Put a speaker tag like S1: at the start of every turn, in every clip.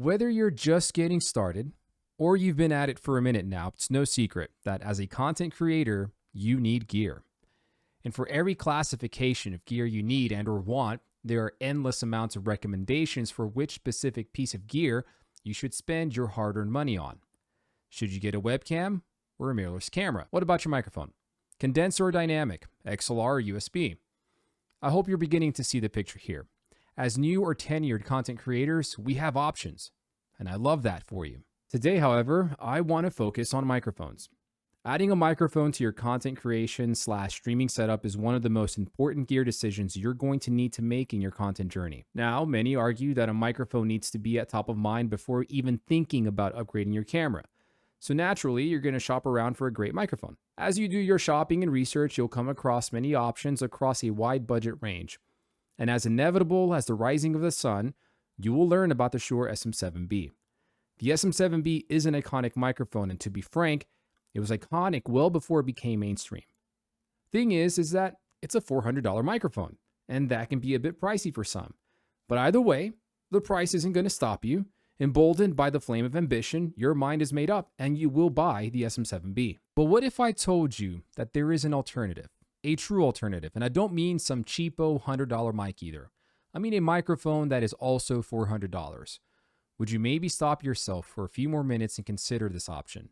S1: Whether you're just getting started or you've been at it for a minute now, it's no secret that as a content creator, you need gear. And for every classification of gear you need and or want, there are endless amounts of recommendations for which specific piece of gear you should spend your hard-earned money on. Should you get a webcam or a mirrorless camera? What about your microphone? Condenser or dynamic, XLR or USB? I hope you're beginning to see the picture here. As new or tenured content creators, we have options, and I love that for you. Today, however, I want to focus on microphones. Adding a microphone to your content creation / streaming setup is one of the most important gear decisions you're going to need to make in your content journey. Now, many argue that a microphone needs to be at top of mind before even thinking about upgrading your camera. So naturally, you're going to shop around for a great microphone. As you do your shopping and research, you'll come across many options across a wide budget range. And as inevitable as the rising of the sun, you will learn about the Shure SM7B. The SM7B is an iconic microphone, and to be frank, it was iconic well before it became mainstream. Thing is that it's a $400 microphone, and that can be a bit pricey for some. But either way, the price isn't going to stop you. Emboldened by the flame of ambition, your mind is made up and you will buy the SM7B. But what if I told you that there is an alternative, a true alternative? And I don't mean some cheapo $100 mic either. I mean a microphone that is also $400. Would you maybe stop yourself for a few more minutes and consider this option?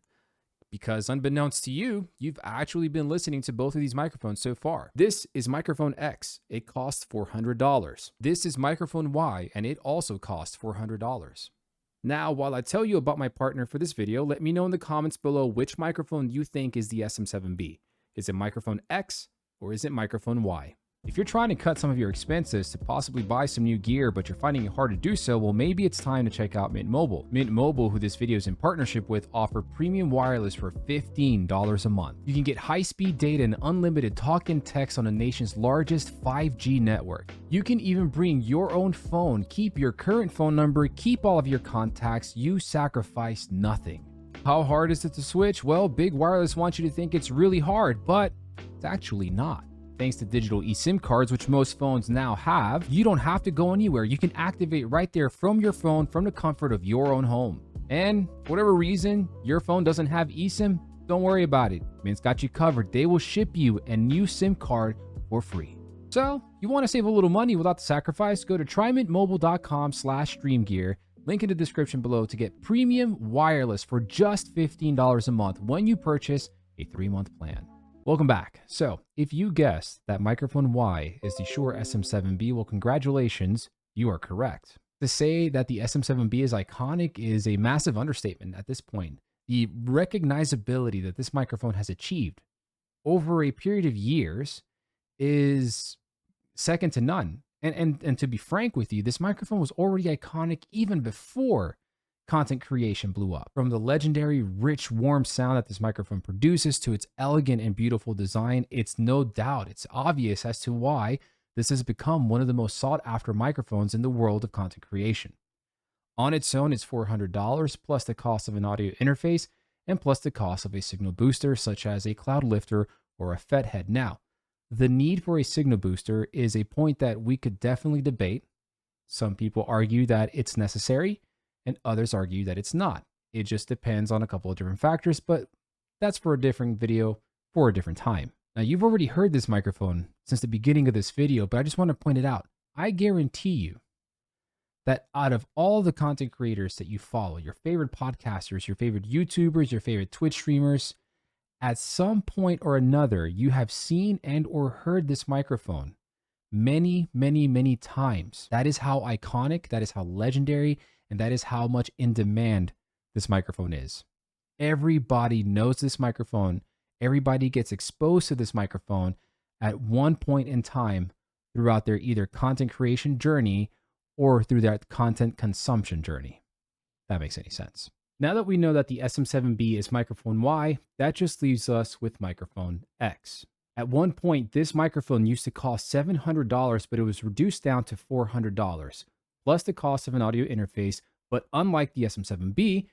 S1: Because unbeknownst to you, you've actually been listening to both of these microphones so far. This is microphone X. It costs $400. This is microphone Y, and it also costs $400. Now, while I tell you about my partner for this video, let me know in the comments below which microphone you think is the SM7B. Is it microphone X or is it microphone Y? If you're trying to cut some of your expenses to possibly buy some new gear, but you're finding it hard to do so, well, maybe it's time to check out Mint Mobile. Mint Mobile, who this video is in partnership with, offer premium wireless for $15 a month. You can get high-speed data and unlimited talk and text on the nation's largest 5G network. You can even bring your own phone, keep your current phone number, keep all of your contacts. You sacrifice nothing. How hard is it to switch? Well, Big Wireless wants you to think it's really hard, but it's actually not. Thanks to digital eSIM cards, which most phones now have, you don't have to go anywhere. You can activate right there from your phone from the comfort of your own home. And for whatever reason, your phone doesn't have eSIM, don't worry about it. Mint's got you covered. They will ship you a new SIM card for free. So, you want to save a little money without the sacrifice? Go to trymintmobile.com/streamgear. Link in the description below to get premium wireless for just $15 a month when you purchase a 3-month plan. Welcome back. So, if you guessed that microphone Y is the Shure SM7B, well, congratulations, you are correct. To say that the SM7B is iconic is a massive understatement at this point. The recognizability that this microphone has achieved over a period of years is second to none. And to be frank with you, this microphone was already iconic even before content creation blew up. From the legendary, rich, warm sound that this microphone produces to its elegant and beautiful design, it's no doubt, it's obvious as to why this has become one of the most sought after microphones in the world of content creation. On its own, it's $400 plus the cost of an audio interface and plus the cost of a signal booster such as a cloud lifter or a FET head. Now, the need for a signal booster is a point that we could definitely debate. Some people argue that it's necessary, and others argue that it's not. It just depends on a couple of different factors, but that's for a different video for a different time. Now, you've already heard this microphone since the beginning of this video, but I just want to point it out. I guarantee you that out of all the content creators that you follow, your favorite podcasters, your favorite YouTubers, your favorite Twitch streamers, at some point or another, you have seen and or heard this microphone many, many, many times. That is how iconic, that is how legendary, and that is how much in demand this microphone is. Everybody knows this microphone. Everybody gets exposed to this microphone at one point in time throughout their either content creation journey or through their content consumption journey. If that makes any sense. Now that we know that the SM7B is microphone Y, that just leaves us with microphone X. At one point, this microphone used to cost $700, but it was reduced down to $400. Plus the cost of an audio interface, but unlike the SM7B,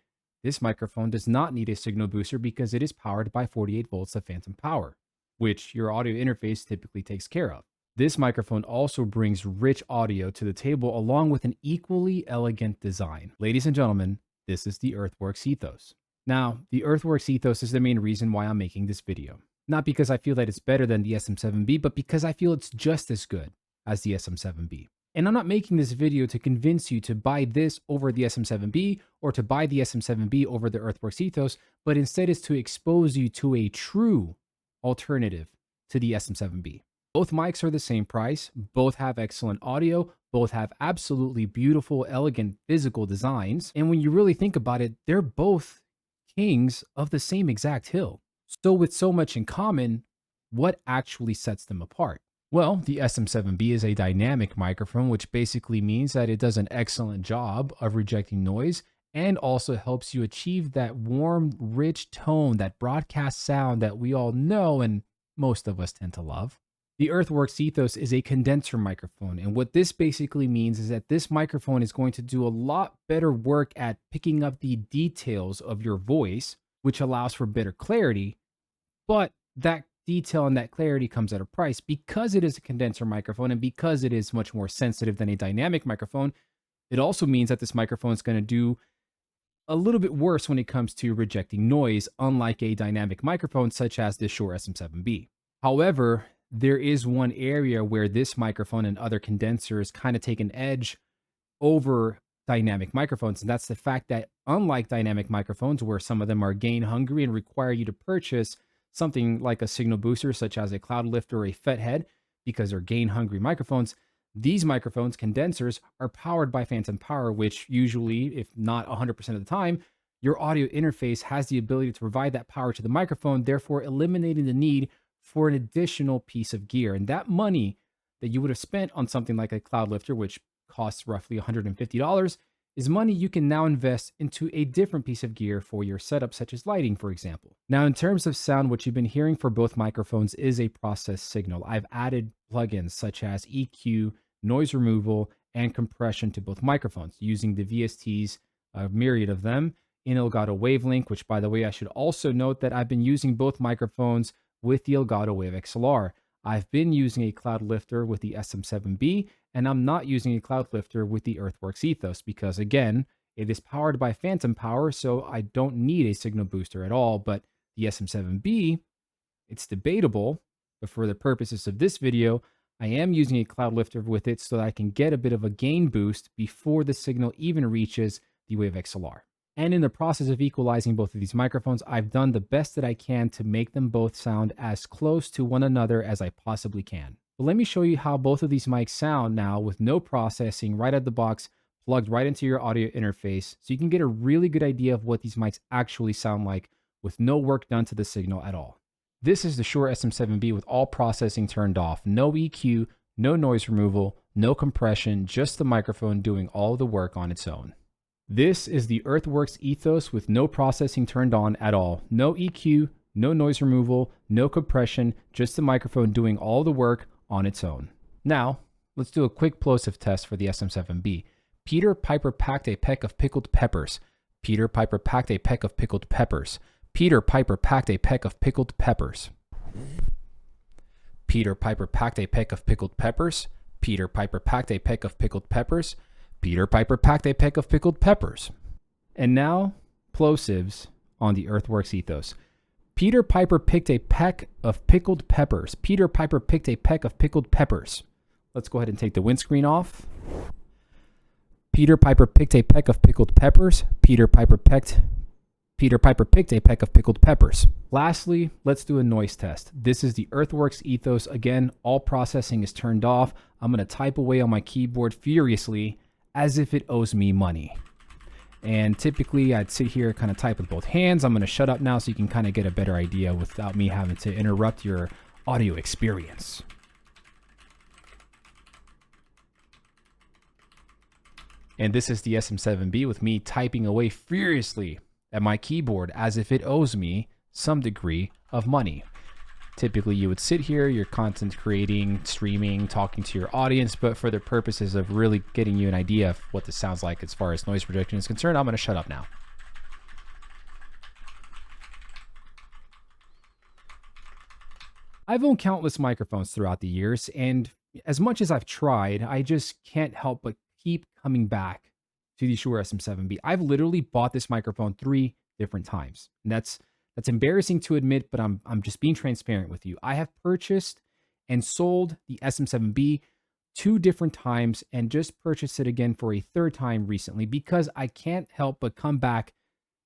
S1: this microphone does not need a signal booster because it is powered by 48 volts of phantom power, which your audio interface typically takes care of. This microphone also brings rich audio to the table along with an equally elegant design. Ladies and gentlemen, this is the Earthworks Ethos. Now, the Earthworks Ethos is the main reason why I'm making this video. Not because I feel that it's better than the SM7B, but because I feel it's just as good as the SM7B. And I'm not making this video to convince you to buy this over the SM7B or to buy the SM7B over the Earthworks Ethos, but instead is to expose you to a true alternative to the SM7B. Both mics are the same price, both have excellent audio, both have absolutely beautiful, elegant physical designs, and when you really think about it, they're both kings of the same exact hill. So with so much in common, what actually sets them apart? Well, the SM7B is a dynamic microphone, which basically means that it does an excellent job of rejecting noise and also helps you achieve that warm, rich tone, that broadcast sound that we all know and most of us tend to love. The Earthworks Ethos is a condenser microphone, and what this basically means is that this microphone is going to do a lot better work at picking up the details of your voice, which allows for better clarity, but that detail and that clarity comes at a price. Because it is a condenser microphone and because it is much more sensitive than a dynamic microphone, it also means that this microphone is going to do a little bit worse when it comes to rejecting noise, unlike a dynamic microphone such as the Shure SM7B. However, there is one area where this microphone and other condensers kind of take an edge over dynamic microphones, and that's the fact that unlike dynamic microphones, where some of them are gain hungry and require you to purchase something like a signal booster such as a cloud lifter or a FET head because they're gain hungry microphones, these microphones, condensers, are powered by phantom power, which usually, if not 100% of the time, your audio interface has the ability to provide that power to the microphone, therefore eliminating the need for an additional piece of gear. And that money that you would have spent on something like a cloud lifter, which costs roughly $150, is money you can now invest into a different piece of gear for your setup, such as lighting, for example. Now, in terms of sound, what you've been hearing for both microphones is a processed signal. I've added plugins such as EQ, noise removal, and compression to both microphones using the VSTs, a myriad of them, in Elgato Wavelink, which, by the way, I should also note that I've been using both microphones with the Elgato Wave XLR. I've been using a cloud lifter with the SM7B, and I'm not using a cloud lifter with the Earthworks Ethos because, again, it is powered by phantom power, so I don't need a signal booster at all. But the SM7B, it's debatable, but for the purposes of this video, I am using a cloud lifter with it so that I can get a bit of a gain boost before the signal even reaches the Wave XLR. And in the process of equalizing both of these microphones, I've done the best that I can to make them both sound as close to one another as I possibly can. But let me show you how both of these mics sound now with no processing, right out of the box, plugged right into your audio interface, so you can get a really good idea of what these mics actually sound like with no work done to the signal at all. This is the Shure SM7B with all processing turned off, no EQ, no noise removal, no compression, just the microphone doing all the work on its own. This is the Earthworks Ethos with no processing turned on at all. No EQ, no noise removal, no compression, just the microphone doing all the work on its own. Now, let's do a quick plosive test for the SM7B. Peter Piper packed a peck of pickled peppers. Peter Piper packed a peck of pickled peppers. Peter Piper packed a peck of pickled peppers. Peter Piper packed a peck of pickled peppers. Peter Piper packed a peck of pickled peppers. Peter Piper packed a peck of pickled peppers. And now, plosives on the Earthworks Ethos. Peter Piper picked a peck of pickled peppers. Peter Piper picked a peck of pickled peppers. Let's go ahead and take the windscreen off. Peter Piper picked a peck of pickled peppers. Peter Piper picked a peck of pickled peppers. Lastly, let's do a noise test. This is the Earthworks Ethos. Again, all processing is turned off. I'm going to type away on my keyboard furiously as if it owes me money. And typically I'd sit here, kind of type with both hands. I'm going to shut up now so you can kind of get a better idea without me having to interrupt your audio experience. And this is the SM7B with me typing away furiously at my keyboard as if it owes me some degree of money. Typically, you would sit here, you're content creating, streaming, talking to your audience, but for the purposes of really getting you an idea of what this sounds like as far as noise rejection is concerned, I'm going to shut up now. I've owned countless microphones throughout the years, and as much as I've tried, I just can't help but keep coming back to the Shure SM7B. I've literally bought this microphone 3 different times. And that's embarrassing to admit, but I'm just being transparent with you. I have purchased and sold the SM7B 2 different times and just purchased it again for a third time recently because I can't help but come back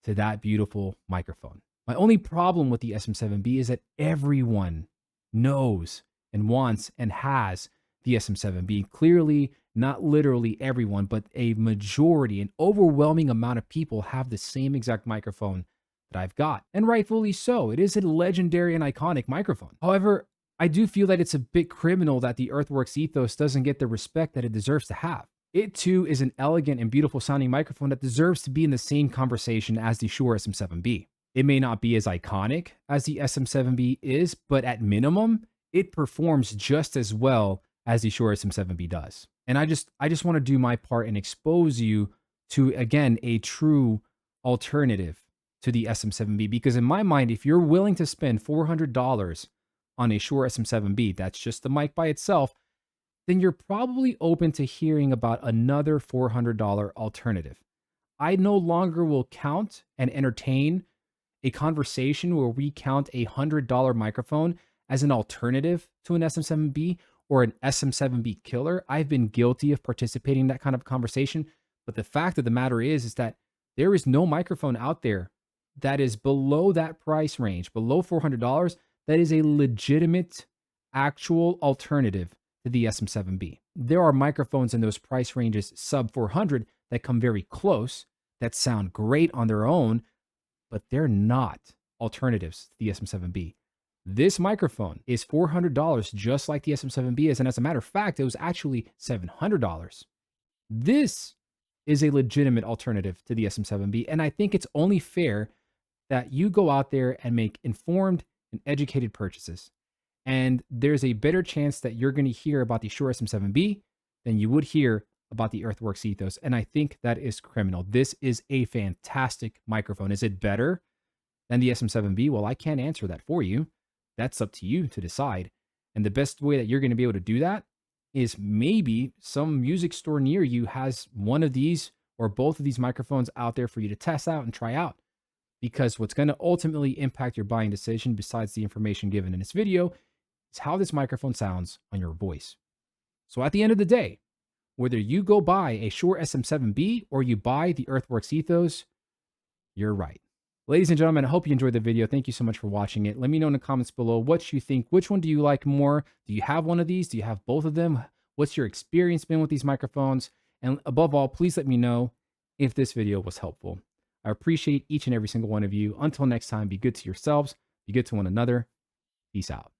S1: to that beautiful microphone. My only problem with the SM7B is that everyone knows and wants and has the SM7B. Clearly, not literally everyone, but a majority, an overwhelming amount of people have the same exact microphone that I've got. And rightfully so. It is a legendary and iconic microphone. However, I do feel that it's a bit criminal that the Earthworks Ethos doesn't get the respect that it deserves to have. It too is an elegant and beautiful sounding microphone that deserves to be in the same conversation as the Shure SM7B. It may not be as iconic as the SM7B is, but at minimum, it performs just as well as the Shure SM7B does. And I just want to do my part and expose you to, again, a true alternative to the SM7B. Because in my mind, if you're willing to spend $400 on a Shure SM7B, that's just the mic by itself, then you're probably open to hearing about another $400 alternative. I no longer will count and entertain a conversation where we count a $100 microphone as an alternative to an SM7B or an SM7B killer. I've been guilty of participating in that kind of conversation, but the fact of the matter is that there is no microphone out there that is below that price range, below $400, that is a legitimate, actual alternative to the SM7B. There are microphones in those price ranges sub 400 that come very close, that sound great on their own, but they're not alternatives to the SM7B. This microphone is $400, just like the SM7B is, and as a matter of fact, it was actually $700. This is a legitimate alternative to the SM7B, and I think it's only fair that you go out there and make informed and educated purchases. And there's a better chance that you're going to hear about the Shure SM7B than you would hear about the Earthworks Ethos. And I think that is criminal. This is a fantastic microphone. Is it better than the SM7B? Well, I can't answer that for you. That's up to you to decide. And the best way that you're going to be able to do that is maybe some music store near you has one of these or both of these microphones out there for you to test out and try out. Because what's going to ultimately impact your buying decision, besides the information given in this video, is how this microphone sounds on your voice. So at the end of the day, whether you go buy a Shure SM7B or you buy the Earthworks Ethos, you're right. Ladies and gentlemen, I hope you enjoyed the video. Thank you so much for watching it. Let me know in the comments below what you think. Which one do you like more? Do you have one of these? Do you have both of them? What's your experience been with these microphones? And above all, please let me know if this video was helpful. I appreciate each and every single one of you. Until next time, be good to yourselves, be good to one another. Peace out.